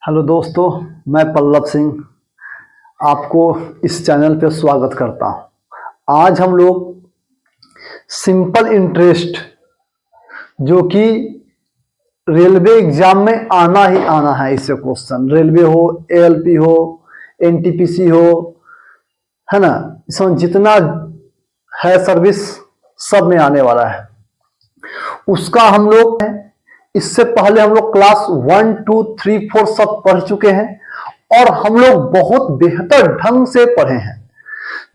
Hello दोस्तों, मैं पल्लव सिंह आपको इस चैनल पे स्वागत करता हूं। आज हम लोग सिंपल इंटरेस्ट जो कि रेलवे एग्जाम में आना ही आना है, इससे क्वेश्चन रेलवे हो, एएलपी हो, एनटीपीसी हो, है ना, इसमें जितना है सर्विस सब में आने वाला है। उसका हम लोग इससे पहले हम लोग क्लास 1, 2, 3, 4 सब पढ़ चुके हैं और हम लोग बहुत बेहतर ढंग से पढ़े हैं।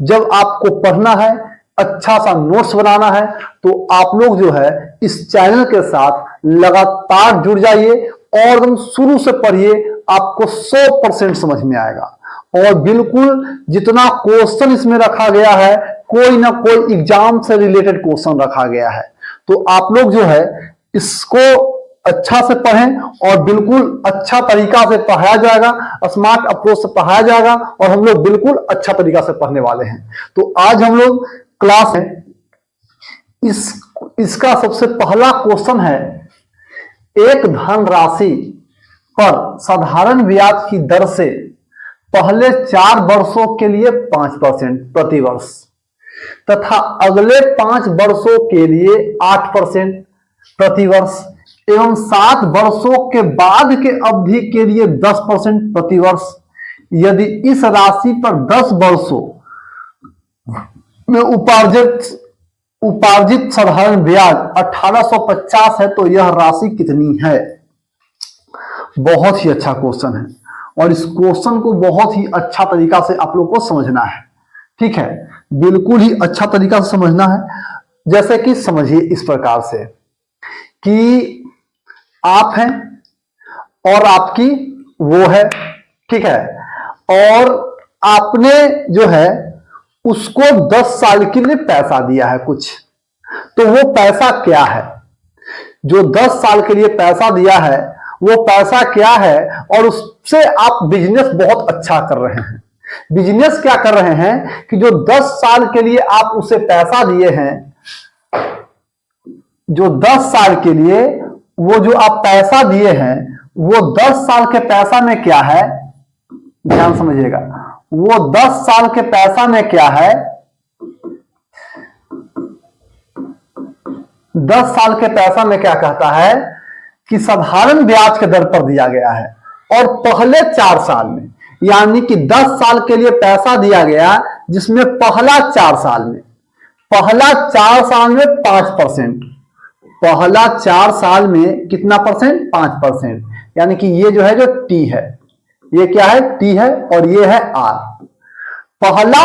जब आपको पढ़ना है, अच्छा सा नोट्स बनाना है, तो आप लोग जो है इस चैनल के साथ लगातार जुड़ जाइए और एकदम शुरू से पढ़िए, आपको 100% समझ में आएगा। और बिल्कुल जितना क्वेश्चन इसमें रखा गया है, कोई ना कोई एग्जाम से रिलेटेड क्वेश्चन रखा गया है। तो आप लोग जो है इसको अच्छा से पढ़ें और बिल्कुल अच्छा तरीका से पढ़ाया जाएगा, स्मार्ट अप्रोच से पढ़ाया जाएगा और हम लोग बिल्कुल अच्छा तरीका से पढ़ने वाले हैं। तो आज हम लोग क्लास है इसका सबसे पहला क्वेश्चन है, एक धनराशि पर साधारण ब्याज की दर से पहले 4 वर्षों के लिए 5% प्रति वर्ष तथा अगले 5 वर्षों के लिए 8% प्रति वर्ष एवं 7 वर्षों के बाद के अवधि के लिए 10% प्रति वर्ष। यदि इस राशि पर 10 वर्षों में उपार्जित साधारण ब्याज 1850 है तो यह राशि कितनी है? बहुत ही अच्छा क्वेश्चन है और इस क्वेश्चन को बहुत ही अच्छा तरीका से आप लोग को समझना है। ठीक है, बिल्कुल ही अच्छा तरीका से समझना है। जैसे कि समझिए इस प्रकार से कि आप हैं और आपकी वो है, ठीक है, और आपने जो है उसको 10 साल के लिए पैसा दिया है कुछ, तो वो पैसा क्या है? जो 10 साल के लिए पैसा दिया है वो पैसा क्या है? और उससे आप बिजनेस बहुत अच्छा कर रहे हैं। बिजनेस क्या कर रहे हैं कि जो 10 साल के लिए आप उसे पैसा दिए हैं, जो 10 साल के लिए वो जो आप पैसा दिए हैं वो 10 साल के पैसा में क्या है, ध्यान समझिएगा, वो 10 साल के पैसा में क्या है, 10 साल के पैसा में क्या कहता है कि साधारण ब्याज के दर पर दिया गया है और पहले 4 साल में, यानी कि 10 साल के लिए पैसा दिया गया जिसमें पहला 4 साल में 5%, पहला 4 साल में कितना परसेंट? 5%, यानी कि ये जो है जो टी है, ये क्या है? टी है और ये है आर। पहला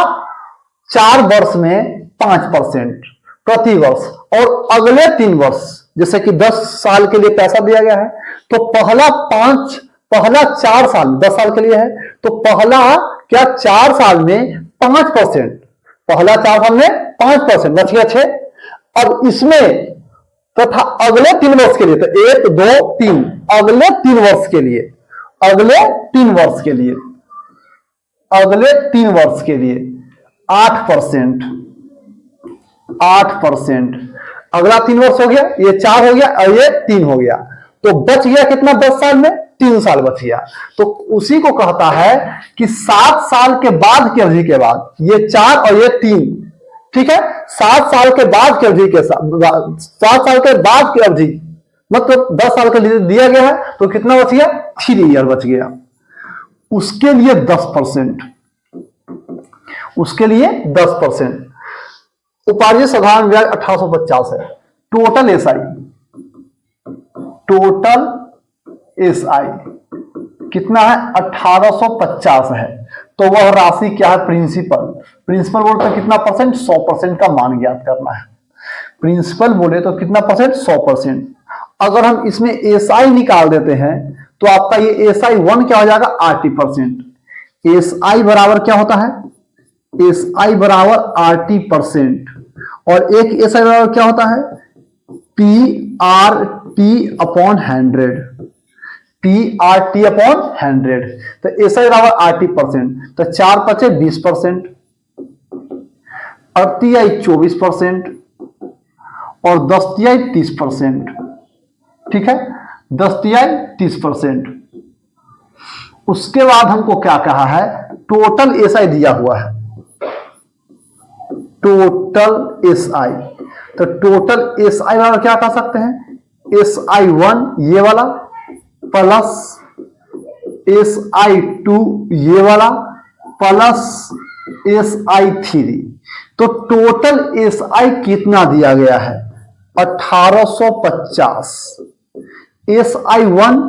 4 वर्ष में 5% प्रति वर्ष और अगले 3 वर्ष, जैसे कि 10 साल के लिए पैसा दिया गया है तो पहला 4 साल 10 साल के लिए है तो पहला क्या 4 साल में 5%, पहला 4 साल में 5% बच गया 6। अब इसमें तथा अगले 3 वर्ष के लिए, तो 1, 2, 3, अगले 3 वर्ष के लिए, अगले 3 वर्ष के लिए 8%, अगला 3 वर्ष हो गया, ये 4 हो गया और ये 3 हो गया, तो बच गया कितना? 10 साल में 3 साल बच गया। तो उसी को कहता है कि 7 साल के बाद की अवधि के बाद, ये 4 और ये 3, ठीक है, 7 साल के बाद की अवधि के साथ, 7 साल के बाद की अवधि मतलब 10 साल के लिए दिया गया है तो कितना बच गया? 3 ईयर बच गया। उसके लिए 10%, उसके लिए 10%। उपार्जित साधारण ब्याज 1850 है। टोटल एसआई कितना है? 1850 है। तो वह राशि क्या है? प्रिंसिपल बोले तो कितना परसेंट? 100% का मान ज्ञात करना है। प्रिंसिपल बोले तो कितना परसेंट? 100%। अगर हम इसमें एसआई निकाल देते हैं तो आपका ये एसआई 1 क्या हो जाएगा? 80%। एसआई बराबर क्या होता है? एसआई बराबर 80% और एक एसआई बराबर क्या होता है? PRT upon 100, PRT upon 100। तो एसआई बराबर 80%, तो 4 बचे 20%, 8 24% और 10 30%। ठीक है, 10 30%। उसके बाद हमको क्या कहा है, टोटल एसआई दिया हुआ है, टोटल एसआई। तो टोटल एसआई वाला क्या कह सकते हैं, SI1 ये वाला प्लस SI2 ये वाला प्लस SI3। तो टोटल SI कितना दिया गया है, 1850। SI1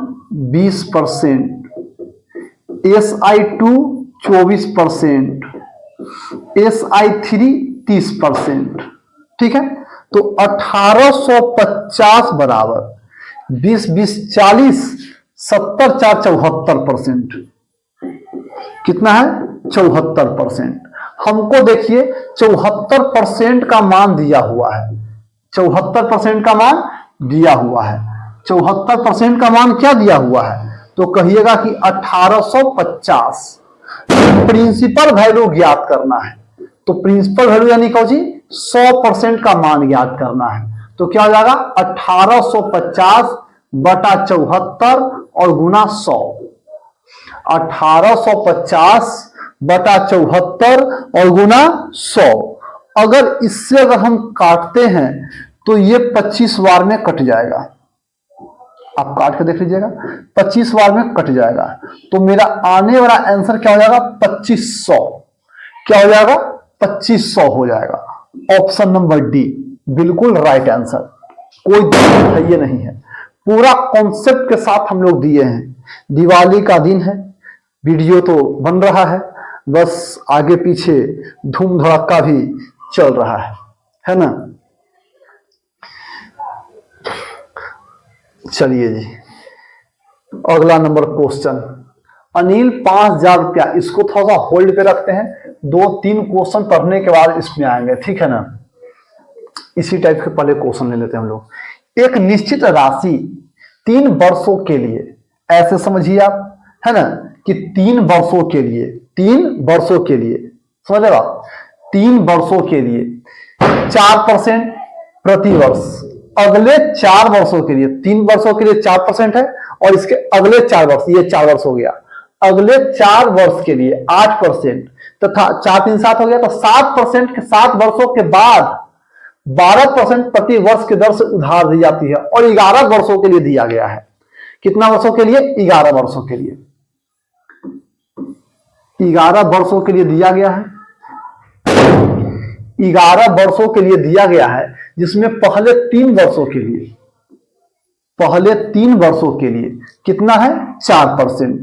20%, SI2 24%, SI3 30%। ठीक है, तो 1850 बराबर 20 20 40 70 4 74%। कितना है, 74%। हमको देखिए 74% का मान दिया हुआ है, 74% का मान दिया हुआ है। 74% का मान क्या दिया हुआ है, तो कहिएगा कि 1850। प्रिंसिपल वैल्यू ज्ञात करना है, तो प्रिंसिपल वैल्यू यानी कौन सी, 100% का मान ज्ञात करना है। तो क्या हो जाएगा, 1850 बटा 74 और गुना 100। 1850 बटा 74 और गुना 100। अगर इससे अगर हम काटते हैं तो ये 25 बार में कट जाएगा। आप काट के देख लीजिएगा, 25 बार में कट जाएगा। तो मेरा आने वाला आंसर क्या हो जाएगा, 2500। क्या हो जाएगा, 2500 हो जाएगा। ऑप्शन नंबर डी बिल्कुल राइट आंसर, कोई दिक्कत है ये नहीं है। पूरा कॉन्सेप्ट के साथ हम लोग दिए हैं। दिवाली का दिन है, वीडियो तो बन रहा है, बस आगे पीछे धूम धड़क्का भी चल रहा है ना। चलिए जी, अगला नंबर क्वेश्चन। अनिल 5000 रुपया, इसको थोड़ा सा होल्ड पे रखते हैं, 2-3 क्वेश्चन पढ़ने के बाद इसमें आएंगे, ठीक है ना। इसी टाइप के पहले क्वेश्चन ले लेते हैं हम लोग। एक निश्चित राशि 3 वर्षों के लिए, ऐसे समझिए आप, है ना, कि 3 वर्षों के लिए, 3 वर्षों के लिए, समझ रहे आप, 3 वर्षों के लिए 4% प्रति वर्ष, अगले 4 वर्षों के लिए, 3 वर्षों के लिए 4% है, और इसके अगले 4 वर्ष, ये 4 वर्ष हो गया, अगले 4 वर्ष के लिए 8%, तथा 4 3 7 हो गया, तो 7% के 7 वर्षों के बाद 12% प्रति वर्ष की दर से उधार दी जाती है, और 11 वर्षों के लिए दिया गया है। कितना वर्षों के लिए, 11 वर्षों के लिए, 11 वर्षों के लिए दिया गया है। 11 वर्षों के लिए दिया गया है, जिसमें पहले 3 वर्षों के लिए, पहले 3 वर्षों के लिए कितना है, 4%।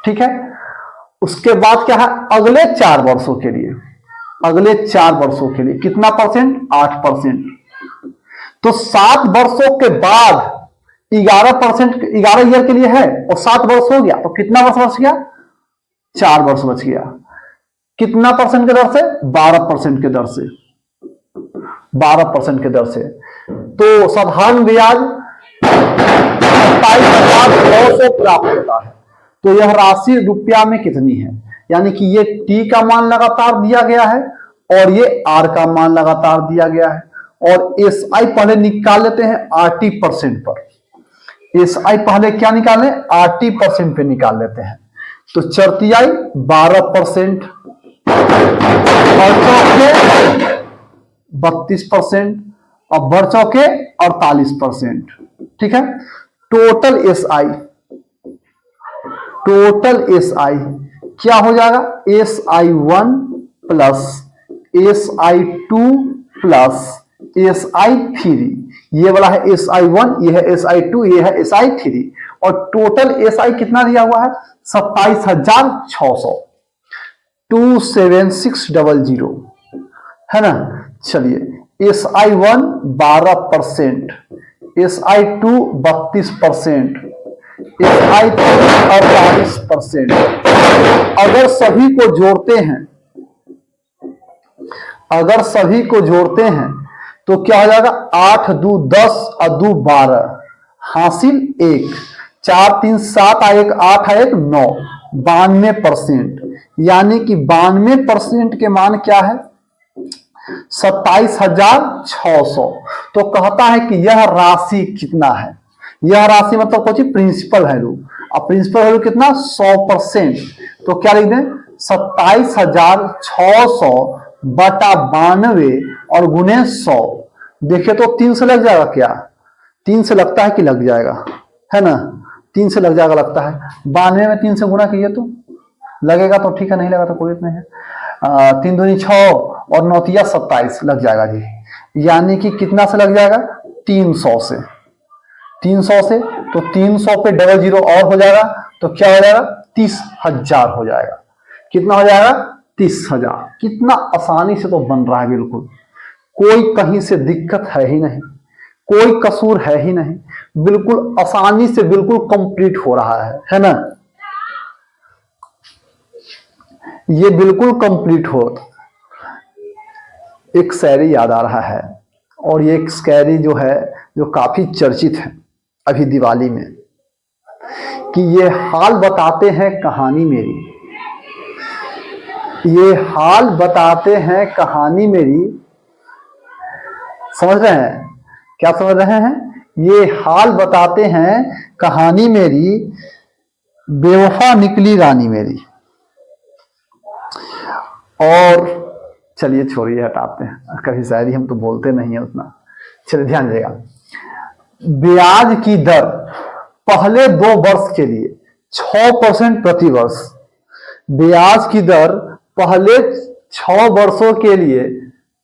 ठीक है, उसके बाद क्या है, अगले 4 वर्षों के लिए, अगले 4 वर्षों के लिए कितना परसेंट, 8%। तो 7 वर्षों के बाद 11%, 11 ईयर के लिए है, और 7 वर्ष हो गया, तो कितना वर्ष बच गया, 4 वर्ष बच गया। कितना परसेंट के दर से, 12% के दर से, 12% के दर से। तो साधारण ब्याज 27,900 प्राप्त होता है। तो यह राशि रुपया में कितनी है, यानी कि ये टी का मान लगातार दिया गया है, और ये आर का मान लगातार दिया गया है, और एस आई पहले निकाल लेते हैं RT% पर। एस आई पहले क्या निकालें, RT% पे निकाल लेते हैं। तो चरतियाई 12%, और चौके 32%, और बढ़ चौके 48%। ठीक है, total S I, total S I क्या हो जाएगा, SI1 plus SI2 plus SI3। ये वाला है SI1, ये है SI2, ये है SI3, और टोटल SI कितना दिया हुआ है, 27,600, 27600, है ना। चलिए, SI1 12%, SI2 32%, SI3 48%। अगर सभी को जोड़ते हैं, अगर सभी को जोड़ते हैं तो क्या हो जाएगा, 8 2 10 और 2 12, हासिल 1, 4 3 7 1 8 1 9, 92%। यानी कि 92% के मान क्या है, 27,600। तो कहता है कि यह राशि कितना है, यह राशि मतलब कुछ प्रिंसिपल वैल्यू। अब प्रिंसिपल वैल्यू कितना 100%, तो क्या लिख दें 27,600 बटा 92 और गुने 100। देखिए तो 3 से लग जाएगा क्या? 3 से लगता है कि लग जाएगा, है ना? 3 से लग जाएगा लगता है। 92 में 3 से गुना कीजिए तो लगेगा, तो ठीक है, नहीं लगा तो कोई नहीं है। 3 दूनी 6 और 9 तिया 27 लग जाएगा जी। यानी कि कितना से लग जाएगा? 300 से। 300 से तो 300 पे डबल जीरो और हो जाएगा, तो क्या हो जाएगा? 30,000 हो जाएगा। कितना हो जाएगा? 30,000। कितना आसानी से तो बन रहा है, बिल्कुल कोई कहीं से दिक्कत है ही नहीं, कोई कसूर है ही नहीं, बिल्कुल आसानी से बिल्कुल कंप्लीट हो रहा है ना? ये बिल्कुल कंप्लीट हो। एक शायरी याद आ रहा है, और ये एक शायरी जो है जो काफी चर्चित है अभी दिवाली में, कि ये हाल बताते हैं कहानी मेरी, ये हाल बताते हैं कहानी मेरी। समझ रहे हैं? क्या समझ रहे हैं? ये हाल बताते हैं कहानी मेरी, बेवफा निकली रानी मेरी। और चलिए छोड़िए, हटाते हैं, कभी शायरी हम तो बोलते नहीं है उतना। चलिए ध्यान देगा। ब्याज की दर पहले 2 वर्ष के लिए 6% प्रति वर्ष। ब्याज की दर पहले 6 वर्षों के लिए,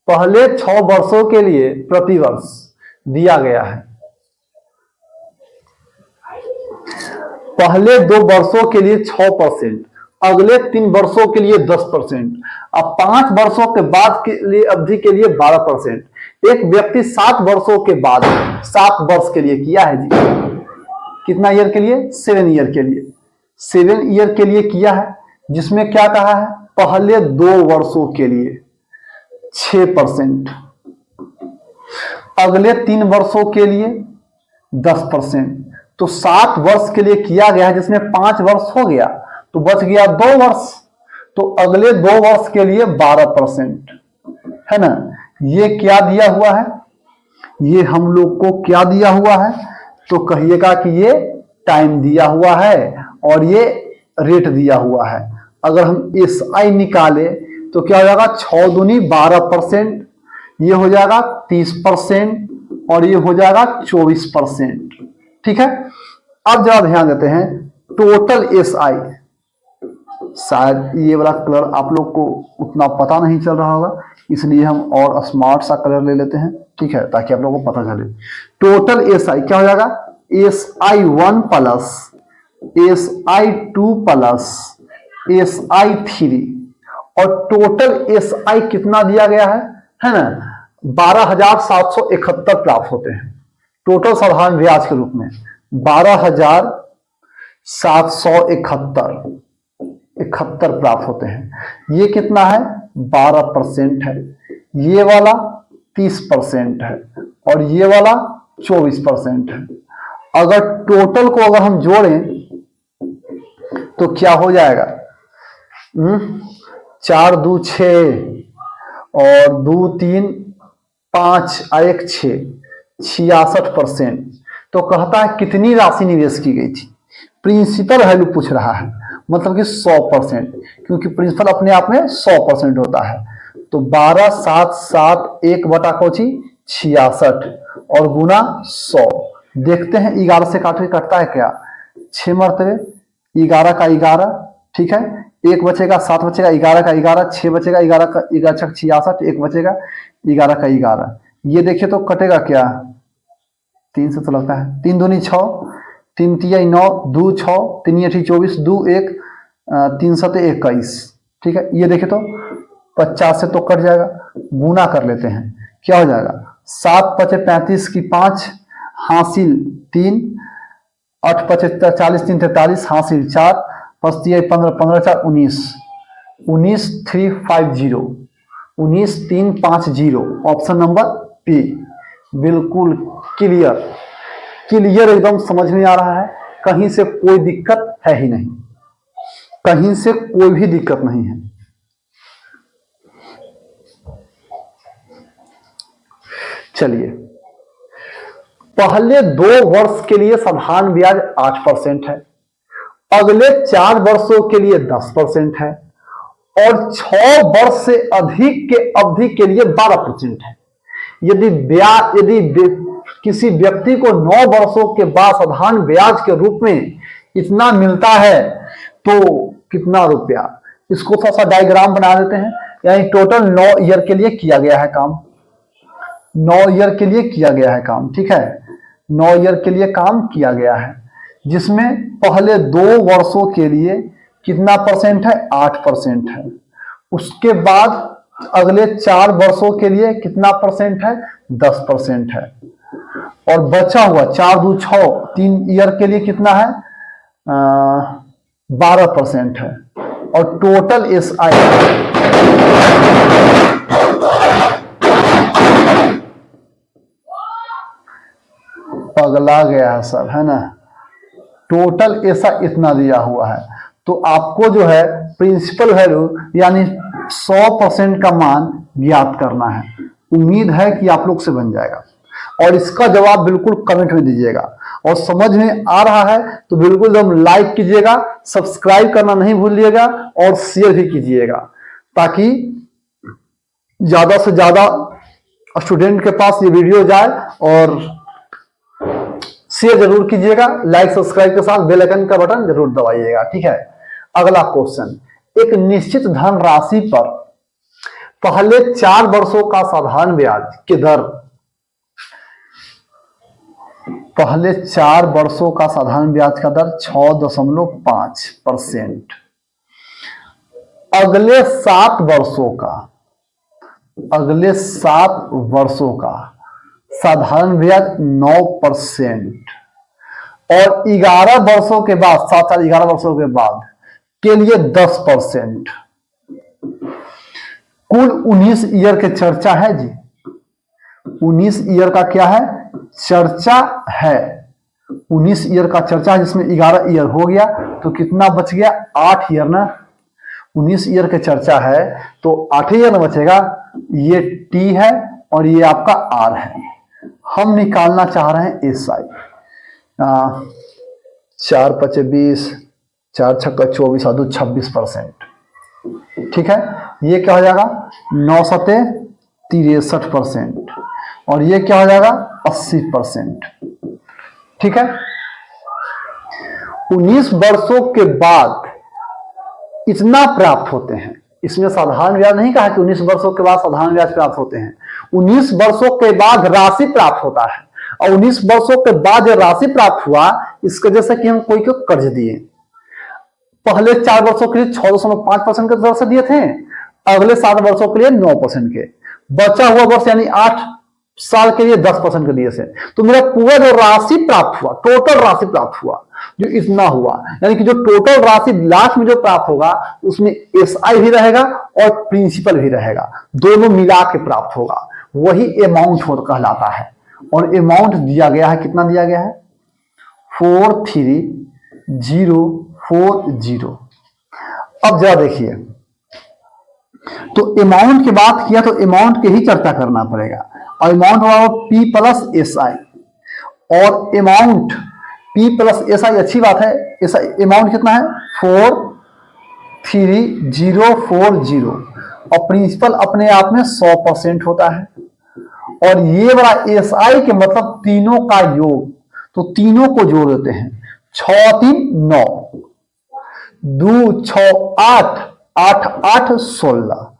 पहले 6 वर्षों के लिए प्रति वर्ष दिया गया है। पहले 2 वर्षों के लिए 6%, अगले 3 वर्षों के लिए 10%, अब 5 वर्षों के बाद के लिए अवधि के लिए 12%। एक व्यक्ति 7 वर्षों के बाद 7 वर्ष के लिए किया है जी। कितना ईयर के लिए? 7 ईयर के लिए। 7 ईयर के लिए किया है, जिसमें क्या कहा है? पहले 2 वर्षों के लिए 6%, अगले 3 वर्षों के लिए 10%। तो 7 वर्ष के लिए किया गया है, जिसमें 5 वर्ष हो गया तो बच गया 2 वर्ष, तो अगले 2 वर्ष के लिए 12%, है ना? ये क्या दिया हुआ है? ये हम लोग को क्या दिया हुआ है? तो कहिएगा कि ये टाइम दिया हुआ है और ये रेट दिया हुआ है। अगर हम SI निकाले तो क्या हो जाएगा? 6 दूनी 12%, ये हो जाएगा 30% और ये हो जाएगा 24%। ठीक है। अब जरा ध्यान देते हैं टोटल SI। शायद ये वाला कलर आप लोग को उतना पता नहीं चल रहा होगा, इसलिए हम और स्मार्ट सा कलर ले लेते हैं, ठीक है, ताकि आप लोगों को पता चले। टोटल SI क्या हो जाएगा? SI1 plus SI2 plus SI3, और टोटल SI कितना दिया गया है ना? 12,771 प्राप्त होते हैं टोटल साधारण ब्याज के रूप में। 12,771 प्राप्त होते हैं। ये कितना है? 12% है। ये वाला 30% है और ये वाला 24% है। अगर टोटल को अगर हम जोड़ें तो क्या हो जाएगा? 4 2 6 और 2 3 5 1 6, 66%। तो कहता है कितनी राशि निवेश की गई थी। प्रिंसिपल वैल्यू पूछ रहा है, मतलब कि 100%, क्योंकि प्रिंसिपल अपने आप में 100% होता है। तो 12,771 बटा कोची 66 और गुना 100। देखते हैं 11 से कटता है क्या? 6 मरतबे 11 का 11, ठीक है, 1 बचेगा, 7 बचेगा, 11 का 11, 6 बचेगा, 11 का 11 66, 1 बचेगा, 11 का 11। ये देखिए तो कटेगा क्या? 3 से तो लगता है। 3 दूनी 6, 3 तिया 9, 2 6, 3 8 24, 2 1, 3 7 21, ठीक है। ये देखिए तो 50 से तो कट जाएगा, गुना कर लेते हैं, क्या हो जाएगा? 7 5 35 की 5 हासिल 3, 8 5 40 3 43 हासिल 4, 5 15 15 4 19, 19 3 5 0, 19 3 5 0, ऑप्शन नंबर P। बिल्कुल क्लियर, क्लियर एकदम समझ में आ रहा है। कहीं से कोई दिक्कत है ही नहीं, कहीं से कोई भी दिक्कत नहीं है। चलिए, पहले 2 वर्ष के लिए साधारण ब्याज 8% है अगले 4 वर्षों के लिए 10% है और 6 वर्ष से अधिक के अवधि के लिए 12% है। यदि किसी व्यक्ति को 9 वर्षों के बाद साधारण ब्याज के रूप में इतना मिलता है तो कितना रुपया, इसको थोड़ा सा डायग्राम बना देते हैं। यानी टोटल 9 ईयर के लिए किया गया है काम, 9 ईयर के लिए किया गया है काम, ठीक है, 9 ईयर के लिए काम किया गया है, जिसमें पहले 2 वर्षों के लिए कितना परसेंट है, 8% है। उसके बाद अगले 4 वर्षों के लिए कितना परसेंट है, 10% है। और बचा हुआ 4 2 6 3 ईयर के लिए कितना है, 12% है। और टोटल एसआई पगला गया है सब, है ना। टोटल ऐसा इतना दिया हुआ है, तो आपको जो है प्रिंसिपल वैल्यू यानी 100% का मान ज्ञात करना है। उम्मीद है कि आप लोग से बन जाएगा और इसका जवाब बिल्कुल कमेंट में दीजिएगा। और समझ में आ रहा है तो बिल्कुल एकदम लाइक कीजिएगा, सब्सक्राइब करना नहीं भूलिएगा और शेयर भी कीजिएगा, ताकि ज्यादा से ज्यादा स्टूडेंट के पास ये वीडियो जाए। और शेयर जरूर कीजिएगा, लाइक सब्सक्राइब के साथ बेल आइकन का बटन जरूर दबाइएगा, ठीक है। अगला क्वेश्चन, एक निश्चित धन राशि पर पहले 4 वर्षों का साधारण ब्याज की दर, पहले 4 वर्षों का साधारण ब्याज का दर 6.5%, अगले 7 वर्षों का साधारण ब्याज 9% और 11 वर्षों के बाद, 11 वर्षों के बाद के लिए 10%। कुल 19 ईयर के चर्चा है जी, 19 ईयर का क्या है, चर्चा है। 19 ईयर का चर्चा है, जिसमें 11 ईयर हो गया तो कितना बच गया, 8 ईयर ना। 19 ईयर के चर्चा है तो 8 ईयर ना बचेगा। ये टी है और ये आपका आर है। हम निकालना चाह रहे हैं एसआई। 4 5 20, 4 6 24 और 26%, ठीक है। ये क्या हो जाएगा, 9 7 63% और ये क्या हो जाएगा, 80%, ठीक है। 19 वर्षों के बाद इतना प्राप्त होते हैं। इसमें साधारण ब्याज नहीं कहा कि 19 वर्षों के बाद साधारण ब्याज प्राप्त होते हैं। 19 वर्षों के बाद राशि प्राप्त होता है और 19 वर्षों के बाद जो राशि प्राप्त हुआ, इसके जैसे कि हम कोई को कर्ज दिए, पहले 4 वर्षों के लिए 6.5% के दर से दिए थे, अगले 7 वर्षों के लिए 9% के, बचा हुआ वर्ष यानी 8 साल के लिए 10% के दिए थे। तो मेरा पूरा जो राशि प्राप्त हुआ, टोटल राशि प्राप्त हुआ जो इतना हुआ, यानी कि जो टोटल राशि लास्ट में जो प्राप्त होगा उसमें एसआई भी रहेगा और प्रिंसिपल भी रहेगा, दोनों मिला के प्राप्त होगा, वही अमाउंट कहलाता है। और अमाउंट दिया गया है, कितना दिया गया है, 43040। अब जरा देखिए, तो अमाउंट की बात किया तो अमाउंट की ही चर्चा करना पड़ेगा। और अमाउंट होगा P प्लस एसआई, और अमाउंट P प्लस एसआई अच्छी बात है। अमाउंट कितना है, 43040 और प्रिंसिपल अपने आप में 100% होता है। और ये वाला एसआई के मतलब तीनों का योग, तो तीनों को जोड़ देते हैं, 6 3 9, 2 6 8, 8 8 16,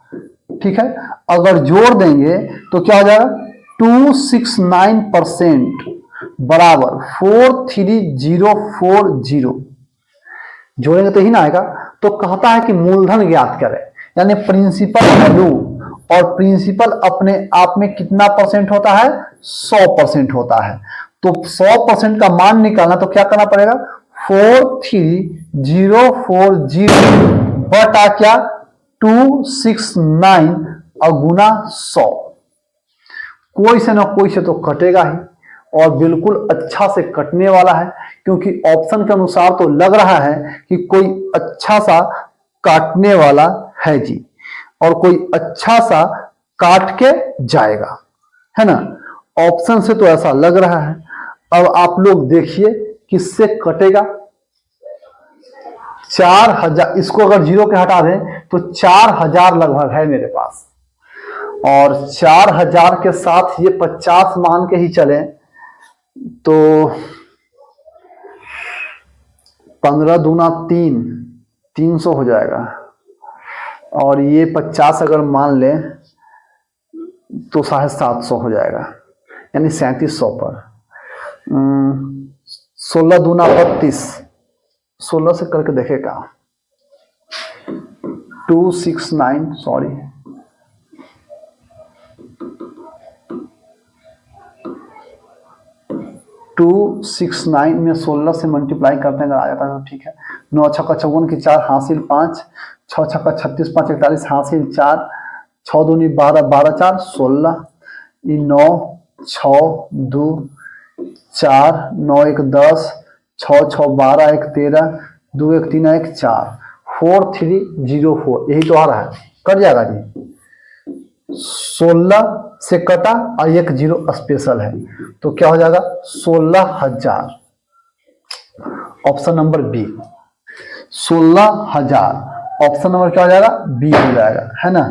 ठीक है। अगर जोड़ देंगे तो क्या हो जाएगा, 269% बराबर 43040। जोड़ेंगे तो ही ना आएगा। तो कहता है कि मूलधन ज्ञात करें, यानी प्रिंसिपल वैल्यू, और प्रिंसिपल अपने आप में कितना परसेंट होता है, 100% होता है। तो 100% का मान निकालना तो क्या करना पड़ेगा, 43040 बटा क्या, 269 और गुना 100। कोई से ना कोई से तो कटेगा ही, और बिल्कुल अच्छा से कटने वाला है, क्योंकि ऑप्शन के अनुसार तो लग रहा है कि कोई अच्छा सा काटने वाला है जी, और कोई अच्छा सा काट के जाएगा, है ना। ऑप्शन से तो ऐसा लग रहा है। अब आप लोग देखिए किससे कटेगा। 4000, इसको अगर 0 के हटा दें तो 4000 लगभग है मेरे पास, और 4000 के साथ ये 50 मान के ही चले तो 15 दूना 3, 300 हो जाएगा, और ये 50 अगर मान लें तो 750 हो जाएगा, यानी 3700 पर। 16 दूना 32, 16 से करके देखेगा, 269, सॉरी 269 में 16 से मल्टीप्लाई करते हैं अगर आ जाता है तो ठीक है। 9 छक्का 54 की 4 हासिल 5, 6 छक्का 36 5 41 हासिल 4, 6 दूनी 12 12 4 16, 9 6 2 4 9 1 10, 6 6 12 1 13, 2 1 3 1 4, 4304, यही तो आ रहा है, कट जाएगा जी। 16 से कटा और 1 0 स्पेशल है, तो क्या हो जाएगा 16000, option number B 16000, option number क्या हो जाएगा बी हो जाएगा, है ना।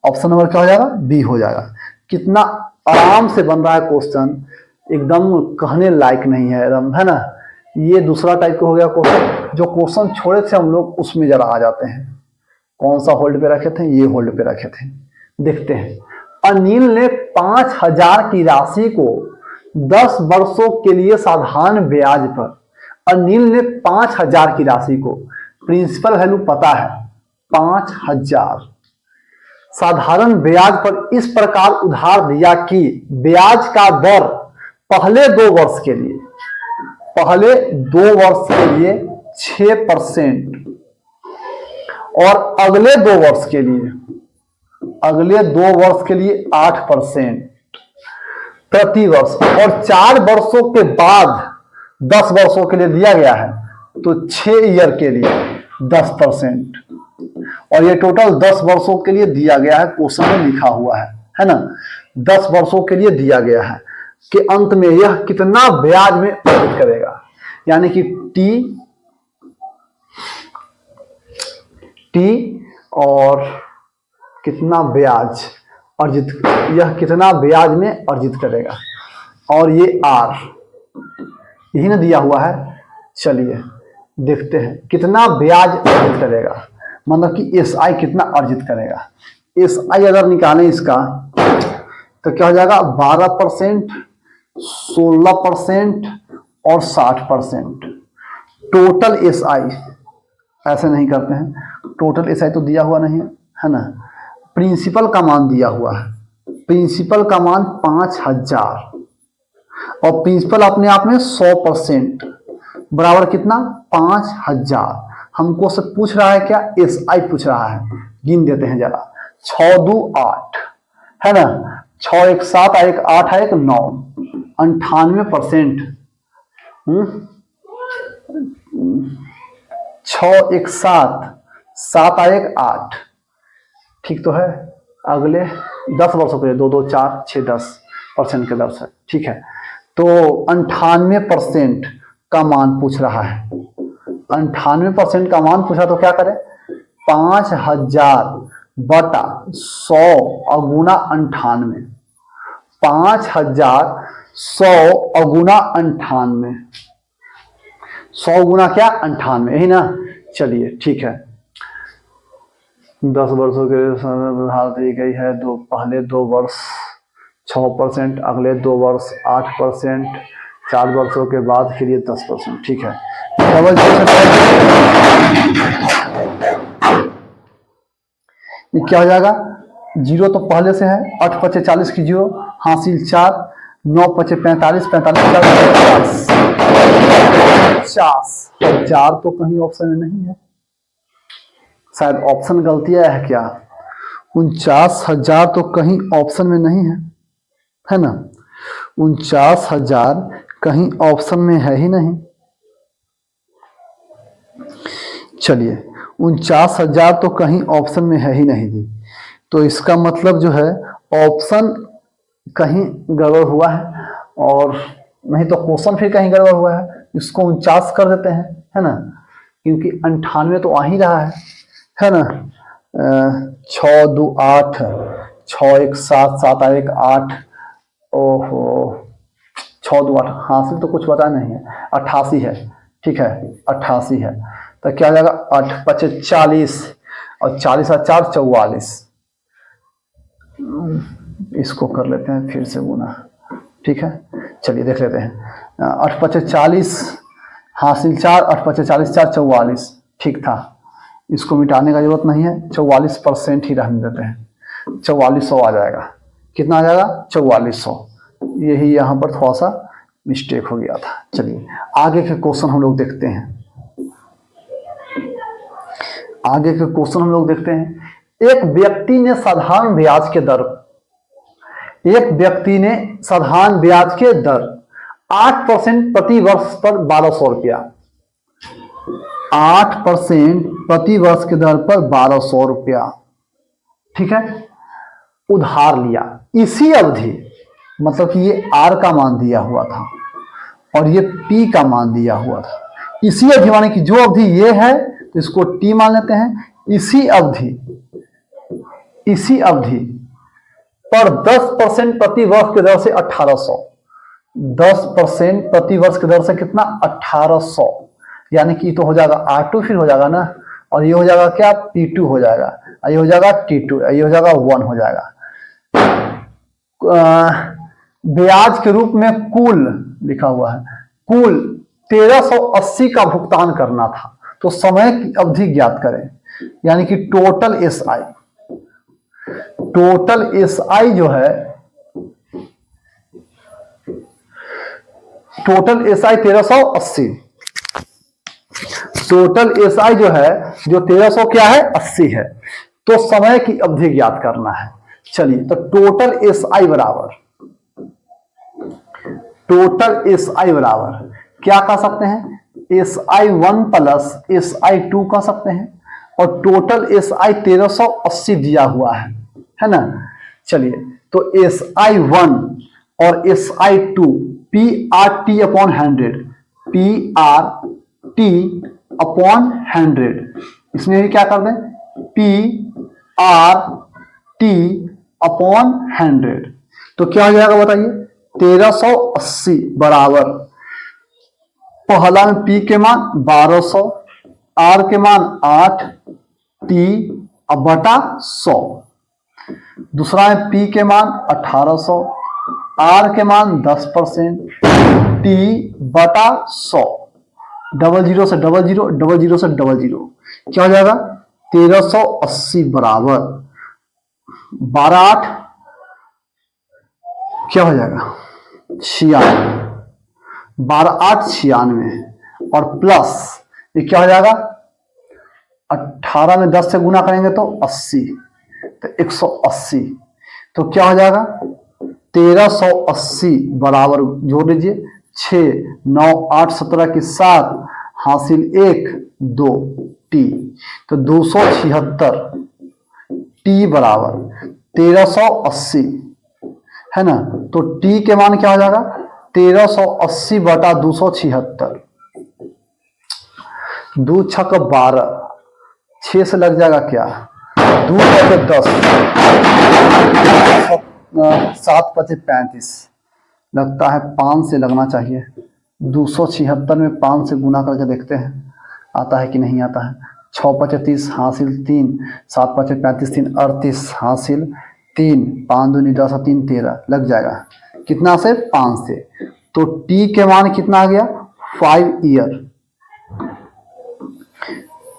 ऑप्शन नंबर क्या हो जाएगा बी हो जाएगा। कितना आराम से बन रहा है क्वेश्चन, एकदम कहने लायक नहीं है एकदम, है ना। ये दूसरा टाइप का हो गया क्वेश्चन, जो क्वेश्चन छोड़े थे हम लोग उसमें जरा आ जाते हैं। कौन सा होल्ड पे रखे थे, ये होल्ड पे रखे थे, देखते हैं। अनिल ने 5000 की राशि को 10 वर्षों के लिए साधारण ब्याज पर, अनिल ने 5000 की राशि को, प्रिंसिपल वैल्यू पता है 5000, साधारण ब्याज पर इस प्रकार उधार दिया कि ब्याज का दर पहले 2 वर्ष के लिए, पहले 2 वर्ष के लिए 6% और अगले 2 वर्ष के लिए, अगले 2 वर्ष के लिए 8% प्रति वर्ष, और 4 वर्षों के बाद 10 वर्षों के लिए दिया गया है तो 6 ईयर के लिए 10%, और ये टोटल 10 वर्षों के लिए दिया गया है, क्वेश्चन में लिखा हुआ है ना। 10 वर्षों के लिए दिया गया है कि अंत में यह कितना ब्याज में अर्जित करेगा, यानी कि टी और कितना ब्याज अर्जित, यह कितना ब्याज में अर्जित करेगा, और ये आर यही ना दिया हुआ है। चलिए देखते हैं कितना ब्याज अर्जित करेगा, मतलब कि एस आई कितना अर्जित करेगा। एस आई अगर निकालें इसका तो क्या हो जाएगा 12%, 16% और 60%। टोटल एस आई ऐसे नहीं करते हैं, टोटल एस आई तो दिया हुआ नहीं है ना। प्रिंसिपल का मान दिया हुआ है, प्रिंसिपल का मान 5000, और प्रिंसिपल अपने आप में 100% बराबर कितना 5000। हमको से पूछ रहा है क्या, एस आई पूछ रहा है। गिन देते हैं जरा, 6 2 8 है ना, 6 1 7 1 8 1 9, 98%। 6 1 7 7 1 8, ठीक तो है। अगले 10 वर्षों के लिए 2 2 4 6 10% के दर से, ठीक है। तो 98% का मान पूछ रहा है, 98% का मान पूछा तो क्या करें, 5000 बटा 100 अगुना 98, 5000 100 अगुना 98, 100 गुना क्या 98, यही ना। चलिए ठीक है, 10 वर्षों के लिए उधार दी गई है, पहले 2 वर्ष 6%, अगले 2 वर्ष 8%, 4 वर्षों के बाद के लिए 10%, ठीक है। ये क्या हो जाएगा, 0 तो पहले से है, 8 5 40 की 0 हासिल 4, 9 5 45 45 5000 तो कहीं ऑप्शन में नहीं है, शायद ऑप्शन गलती है क्या, 49000 तो कहीं ऑप्शन में नहीं है ना। 49000 कहीं ऑप्शन में है ही नहीं। चलिए 49000 तो कहीं ऑप्शन में है ही नहीं जी, तो इसका मतलब जो है ऑप्शन कहीं गड़बड़ हुआ है, और नहीं तो क्वेश्चन फिर कहीं गड़बड़ हुआ है। इसको 49 कर देते हैं, है ना। क्योंकि 98 तो आ ही रहा है ना। 6 2 8, 6 1 7, 7 1 8, ओहो 6 2 8, हासिल तो कुछ पता नहीं है, 88 है, ठीक है 88 है। तो क्या हो जाएगा 8 5 40 और 40 और 4 44। इसको कर लेते हैं फिर से गुना, ठीक है चलिए देख लेते हैं। 8 5 40, हासिल 4, 8 5 40 4 44, ठीक था। इसको मिटाने का जरूरत नहीं है, 44% ही रहने देते हैं, 4400 आ जाएगा। कितना आ जाएगा 4400। यही यहाँ पर थोड़ा सा मिस्टेक हो गया था। चलिए आगे के क्वेश्चन हम लोग देखते हैं। आगे के क्वेश्चन हम लोग देखते हैं। एक व्यक्ति ने साधारण ब्याज के दर, एक व्यक्ति ने साधारण ब्याज के दर 8% प्रति वर्ष पर 1200 रुपया, 8% प्रति वर्ष के दर पर 1200 रुपया, ठीक है, उधार लिया। इसी अवधि, मतलब कि ये आर का मान दिया हुआ था और ये पी का मान दिया हुआ था। इसी अवधि माने कि जो अवधि ये है तो इसको टी मान लेते हैं। इसी अवधि पर 10% प्रति वर्ष के दर से 1800, 10% प्रति वर्ष के दर से कितना 1800, यानी कि तो हो जाएगा R2 फिर हो जाएगा ना, और ये हो जाएगा क्या P2 हो जाएगा, ये हो जाएगा T2, ये हो जाएगा 1 हो जाएगा। ब्याज के रूप में कुल लिखा हुआ है, कुल 1380 का भुगतान करना था, तो समय की अवधि ज्ञात करें। यानी कि टोटल SI, टोटल SI जो है, टोटल SI 1380, टोटल SI जो है, जो 1300 क्या है 80 है, तो समय की अवधि ज्ञात करना है। चलिए तो टोटल SI बराबर, टोटल SI बराबर क्या कह सकते हैं, SI1 प्लस SI2 कह सकते हैं, और टोटल SI 1380 दिया हुआ है ना। चलिए तो SI1 और SI2 PRT upon 100, PRT upon 100, इसमें भी क्या कर दें PRT अपॉन 100, तो क्या हो जाएगा बताइए 1380 बराबर, पहला में P के मान 1200, R के मान 8, T अब बटा 100, दूसरा है P के मान 1800, R के मान 10%, T बटा 100, 00 से 00, 00 से 00, क्या हो जाएगा 1380 बराबर 12 8, क्या हो जाएगा 96, 12 8 96, और प्लस ये क्या हो जाएगा 18 में 10 से गुना करेंगे तो 80, तो 180, तो क्या हो जाएगा 1380 बराबर जोड़ लीजिए 6 9 8 17 की 7, हासिल 1 2 टी, तो 276 टी बराबर 1380 है ना। तो टी के मान क्या हो जाएगा 1380 बटा 276, 2 छक 12, 6 से लग जाएगा क्या 2 बटे 10, 7 बचे 35, लगता है 5 से लगना चाहिए। 276 में 5 से गुना करके देखते हैं आता है कि नहीं आता है। 6 बचे 30, हासिल 3, 7 बचे 35, 3 38, हासिल 3, 5 दूनी 10 और 3 13, लग जाएगा कितना से 5 से। तो टी के मान कितना आ गया 5 ईयर,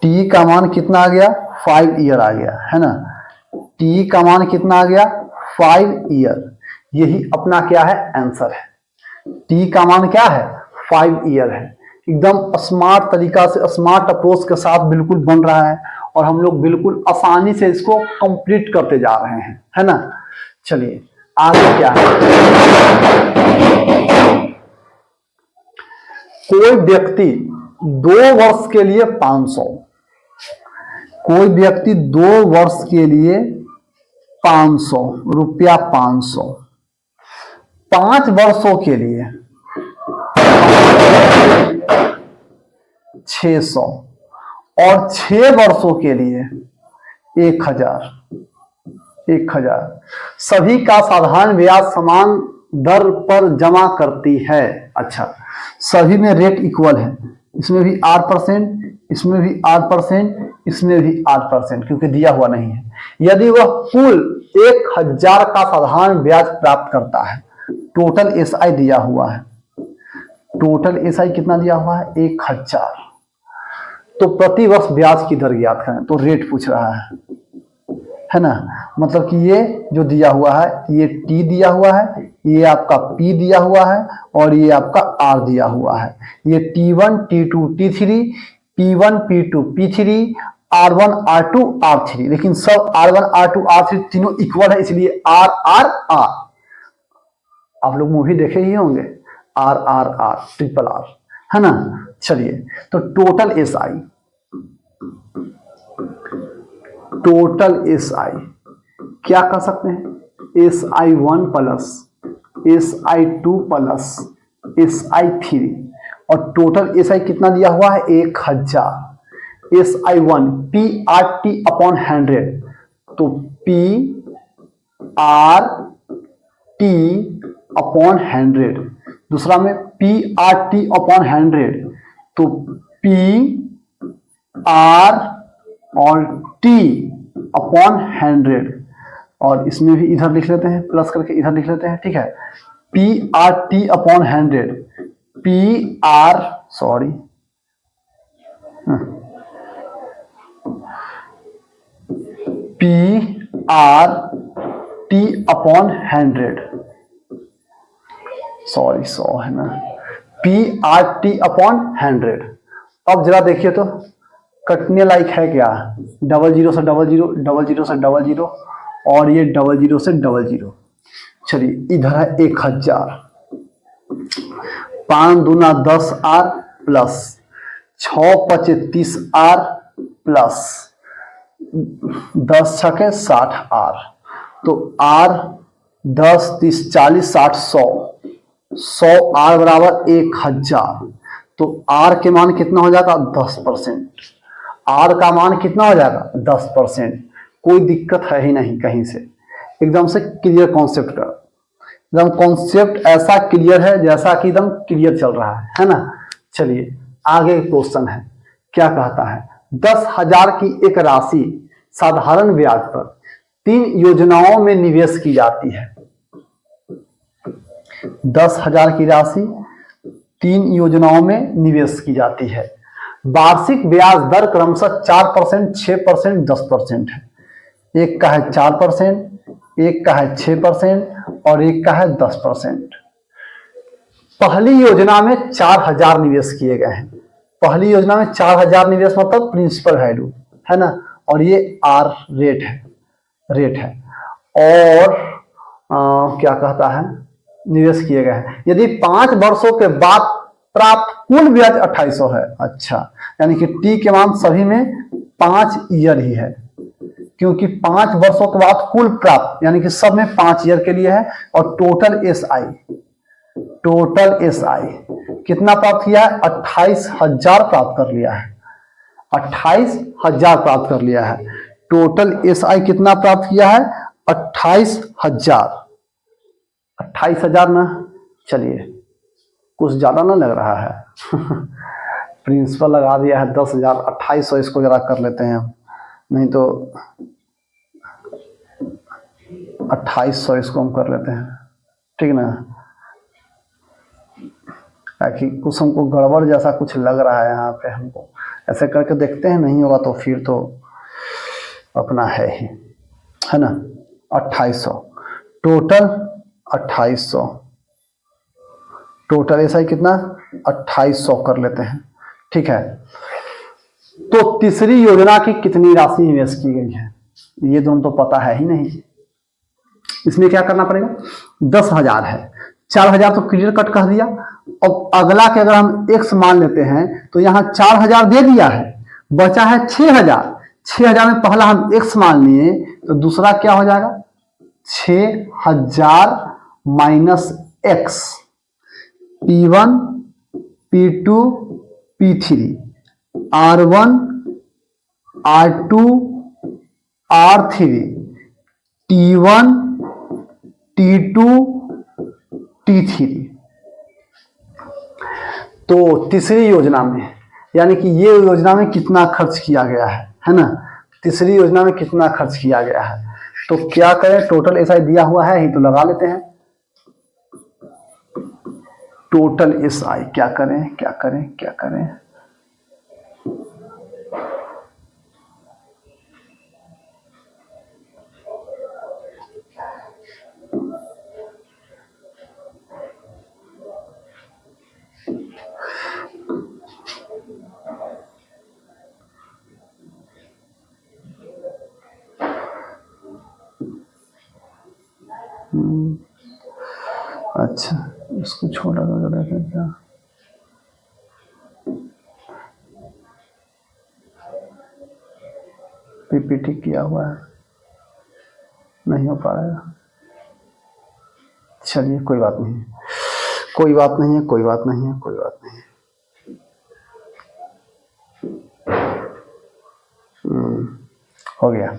टी का मान कितना आ गया 5 ईयर आ गया है ना। टी का मान कितना आ गया 5 ईयर, यही अपना क्या है आंसर है। टी का मान क्या है 5 ईयर है। एकदम स्मार्ट तरीका से, स्मार्ट अप्रोच के साथ बिल्कुल बन रहा है, और हम लोग बिल्कुल आसानी से इसको कंप्लीट करते जा रहे हैं, है ना। चलिए आगे क्या है, कोई व्यक्ति 2 वर्ष के लिए 500, कोई व्यक्ति 2 वर्ष के लिए 500 रुपया, 500, 5 वर्षों के लिए 600, और 6 वर्षों के लिए 1000 सभी का साधारण ब्याज समान दर पर जमा करती है। अच्छा, सभी में रेट इक्वल है, इसमें भी 8%, इसमें भी 8%, इसमें भी 8%, क्योंकि दिया हुआ नहीं है। यदि वह कुल 1000 का साधारण ब्याज प्राप्त करता है, टोटल एसआई दिया हुआ है, टोटल एसआई कितना दिया हुआ है? 1000। तो प्रति वर्ष ब्याज की दर ज्ञात करें, तो रेट पूछ रहा है ना। मतलब कि ये जो दिया हुआ है, ये टी दिया हुआ है, ये आपका पी दिया हुआ है, और ये आपका आर दिया हुआ है। ये T1, T2, T3, P1, P2, P3, R1, R2, R3, लेकिन सब R1, R2, R3 तीनों इक्वल है, इसलिए R R R। आप लोग मूवी देखे ही होंगे, RRR, ट्रिपल आर, है ना। चलिए, तो टोटल एसआई, क्या कर सकते हैं? SI1 plus SI2 plus SI3, और टोटल एसआई कितना दिया हुआ है? 1000। SI1 PRT अपॉन 100, तो PRT अपॉन 100। दूसरा में PRT अपॉन 100, तो PR और T अपॉन 100, और इसमें भी इधर लिख लेते हैं, प्लस करके इधर लिख लेते हैं, ठीक है। PRT अपॉन 100, PRT अपॉन 100, 100 है ना, PRT अपॉन 100। अब जरा देखिए तो कटने लायक है क्या? 00 से 00, 00 से 00, और ये 00 से 00। चलिए, इधर है 1000, 5 दूना 10 आर प्लस 6 पचे 30 आर प्लस 10 छके 60 आर, तो आर 10 30 40 60 100 आर बराबर 1000। तो आर के मान कितना हो जाएगा? 10%। आर का मान कितना हो जाएगा? 10%। कोई दिक्कत है ही नहीं कहीं से, एकदम से क्लियर कॉन्सेप्ट का, एकदम कॉन्सेप्ट ऐसा क्लियर है जैसा कि एकदम क्लियर चल रहा है ना। चलिए, आगे क्वेश्चन है, क्या कहता है? 10,000 की एक राशि साधारण ब्याज पर 3 योजनाओं में निवेश की जाती है। 10,000 की राशि 3 योजनाओं में निवेश की जाती है। वार्षिक ब्याज दर क्रमशः 4%, 6%, 10% है। एक का है 4%, एक का है 6%, और एक का है 10%। पहली योजना में 4,000 निवेश किए गए हैं। पहली योजना में 4,000 निवेश मतलब प्रिंसिपल वैल्यू है ना, और ये आर रेट है। और क्या कहता है? निवेश किए गए हैं। यदि 5 वर्षों के बाद प्राप्त कुल ब्याज 2800 है। अच्छा, यानी कि टी के मान सभी में 5 ईयर ही है, क्योंकि 5 वर्षों के बाद कुल प्राप्त यानी कि सब में 5 ईयर के लिए है। और टोटल एसआई कितना प्राप्त किया है? 28,000 प्राप्त कर लिया है। 28,000 प्राप्त कर लिया है। टोटल एसआई कितना प्राप्त किया है? 28,000। 28,000 ना, चलिए कुछ ज्यादा ना लग रहा है। प्रिंसिपल लगा दिया है 10,000, 2800 इसको जरा कर लेते हैं हम, नहीं तो 2800 इसको हम कर लेते हैं, ठीक ना। ताकि कुछ हमको गड़बड़ जैसा कुछ लग रहा है यहाँ पे, हमको ऐसे करके देखते हैं, नहीं होगा तो फिर तो अपना है ही, है ना। 2800 टोटल, 2800 टोटल ऐसा ही कितना? 2800 कर लेते हैं, ठीक है। तो तीसरी योजना की कितनी राशि निवेश की गई है? ये दोनों तो पता है ही नहीं। इसमें क्या करना पड़ेगा? 10,000 है, 4,000 तो क्लियर कट कर दिया। अब अगला के अगर हम x मान लेते हैं तो यहाँ 4,000 दे दिया है, बचा है 6,000। 6,000 में पहला हम x मान लिए, तो दूसरा क्या हो जाएगा? 6,000 minus x, P1, P2, P3, R1, R2 R3 T1 T2 T3। तो तीसरी योजना में, यानी कि ये योजना में कितना खर्च किया गया है ना, तीसरी योजना में कितना खर्च किया गया है। तो क्या करें, टोटल एसआई दिया हुआ है ही तो लगा लेते हैं। टोटल एसआई क्या करें क्या करें क्या करें, अच्छा इसको छोटा कर देते हैं क्या, पीपीटी किया हुआ है, नहीं हो पाएगा। चलिए कोई बात नहीं, कोई बात नहीं है, कोई बात नहीं है, कोई बात नहीं है। हो गया।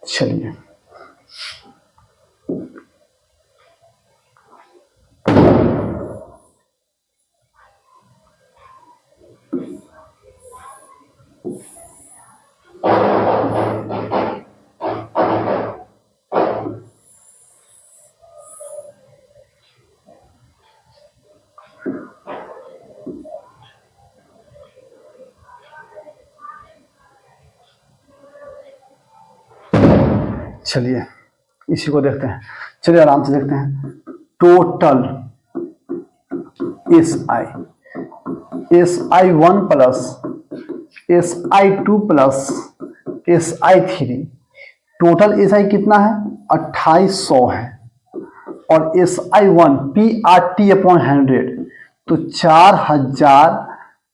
चलिए चलिए इसी को देखते हैं, चलिए आराम से देखते हैं। Total SI1 plus SI2 plus SI3, total SI कितना है 2800 है, और SI1 PRT अपॉन 100 तो 4000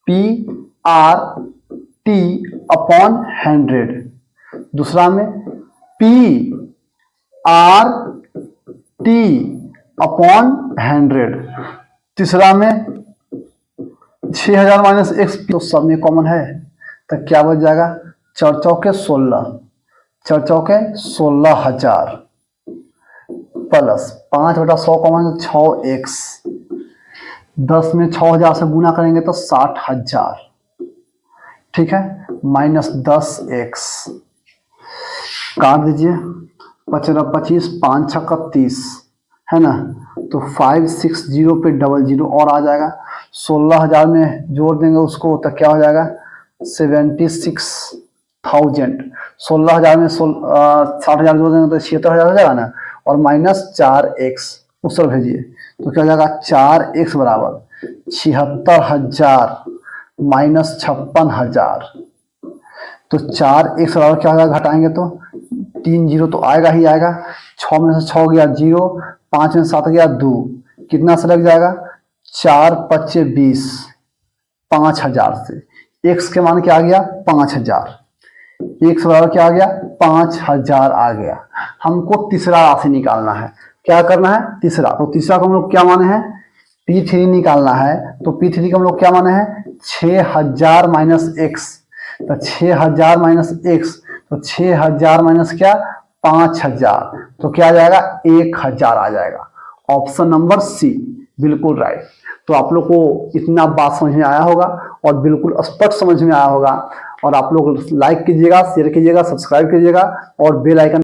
PRT अपॉन 100। दूसरा में PRT अपॉन 100। तीसरा में 6000 माइनस एक्स, तो सब में कॉमन है तो क्या बच जाएगा, 4 चौके 16, 4 चौके 16000 प्लस 5/100 कॉमन 6x, 10 में 6000 से गुना करेंगे तो 60000, ठीक है, माइनस 10x, काट दीजिए, 25 5 छक्का 30 है ना, तो 560 पे 00 और आ जाएगा। 16000 में जोड़ देंगे उसको तो क्या हो जाएगा 76,000। 16000 में 60,000 जोड़ देंगे तो 76,000 हो जाएगा ना, और माइनस 4x उस तरफ भेजिए तो क्या हो जाएगा 4x बराबर 76,000 माइनस 56,000। तो 4x बराबर क्या हो जाएगा, घटाएंगे तो 3 0 तो आएगा ही आएगा, 6 में से 6 गया 0, 5 में 7 गया 2, कितना से लग जाएगा 4 5 20, 5000 से x के मान क्या आ गया 5000, x बराबर क्या आ गया 5000 आ गया। हमको तीसरा राशि निकालना है, क्या करना है तीसरा, तो तीसरा को हम लोग क्या माने हैं P3 निकालना है, तो P3 को हम लोग क्या माने हैं 6000 माइनस x, तो 6000 माइनस x, तो 6000 माइनस क्या 5000, तो क्या आ जाएगा 1000 आ जाएगा। ऑप्शन नंबर सी बिल्कुल राइट। तो आप लोग को इतना बात समझ में आया होगा और बिल्कुल स्पष्ट समझ में आया होगा, और आप लोग लाइक कीजिएगा, शेयर कीजिएगा, सब्सक्राइब कीजिएगा और बेल आइकन